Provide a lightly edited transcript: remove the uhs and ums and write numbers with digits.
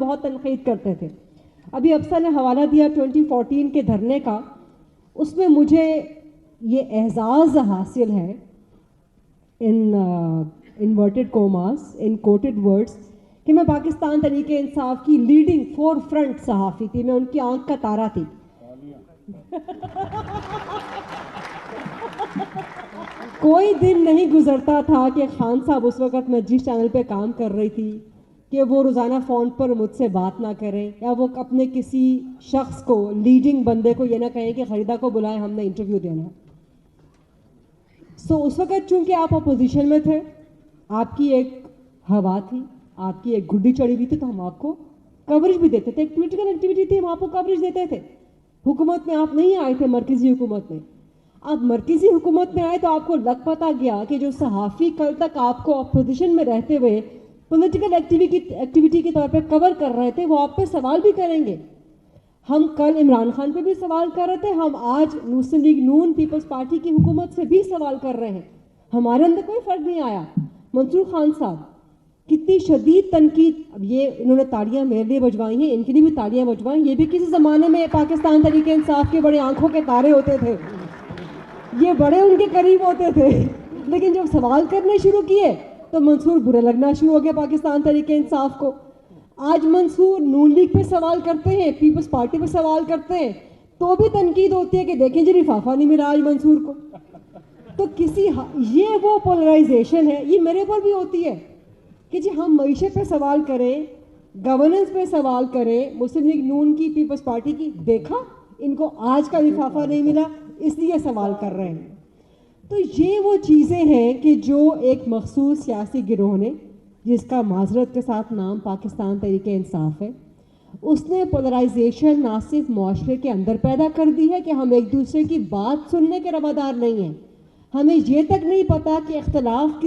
بہت تنقید کرتے تھے. ابھی افسر نے حوالہ دیا 2014 کے دھرنے کا, اس میں مجھے یہ اعزاز حاصل ہے ان انورٹڈ کوماس, ان کوٹڈ ورڈز, کہ میں پاکستان تحریک انصاف کی لیڈنگ فور فرنٹ صحافی تھی. میں ان کی آنکھ کا تارا تھی. کوئی دن نہیں گزرتا تھا کہ خان صاحب اس وقت میں جس چینل پہ کام کر رہی تھی کہ وہ روزانہ فون پر مجھ سے بات نہ کریں, یا وہ اپنے کسی شخص کو, لیڈنگ بندے کو یہ نہ کہیں کہ خریدا کو بلائیں, ہم نے انٹرویو دینا ہے. سو اس وقت چونکہ آپ اپوزیشن میں تھے, آپ کی ایک ہوا تھی, آپ کی ایک گڈی چڑھی ہوئی تھی, تو ہم آپ کو کوریج بھی دیتے تھے. ایک پولیٹیکل ایکٹیویٹی تھی, ہم آپ کو کوریج دیتے تھے. حکومت میں آپ نہیں آئے تھے, مرکزی حکومت میں. آپ مرکزی حکومت میں آئے تو آپ کو لگ پتا گیا کہ جو صحافی کل تک آپ کو اپوزیشن میں رہتے ہوئے پولیٹیکل ایکٹیویٹی کے طور پہ کور کر رہے تھے, وہ آپ پہ سوال بھی کریں گے. ہم کل عمران خان پہ بھی سوال کر رہے تھے, ہم آج مسلم لیگ نون پیپلز پارٹی کی حکومت سے بھی سوال کر رہے ہیں. ہمارے اندر کوئی فرق نہیں آیا. منصور خان صاحب کتنی شدید تنقید, اب یہ انہوں نے تاڑیاں میرے لیے بجوائی ہیں, ان کے لیے بھی تاڑیاں بجوائیں. یہ بھی کسی زمانے میں پاکستان تحریک انصاف کے بڑے آنکھوں کے تارے ہوتے تھے, یہ بڑے ان کے قریب ہوتے تھے, لیکن جب سوال کرنے شروع کیے تو منصور برے لگنا شروع ہو گیا پاکستان تحریک انصاف کو. آج منصور نون لیگ پہ سوال کرتے ہیں, پیپلز پارٹی پہ سوال کرتے ہیں, تو بھی تنقید ہوتی ہے کہ دیکھیں جی لفافہ نہیں ملا آج منصور کو. تو یہ وہ پولرائزیشن ہے, یہ میرے پر بھی ہوتی ہے کہ جی ہم معیشت پہ سوال کریں, گورننس پہ سوال کریں, مسلم لیگ نون کی, پیپلز پارٹی کی, دیکھا ان کو آج کا لفافہ نہیں ملا اس لیے سوال کر رہے ہیں. تو یہ وہ چیزیں ہیں کہ جو ایک مخصوص سیاسی گروہ نے, جس کا معذرت کے ساتھ نام پاکستان تحریک انصاف ہے, اس نے پولرائزیشن نہ صرف معاشرے کے اندر پیدا کر دی ہے کہ ہم ایک دوسرے کی بات سننے کے روادار نہیں ہیں, ہمیں یہ تک نہیں پتا کہ اختلاف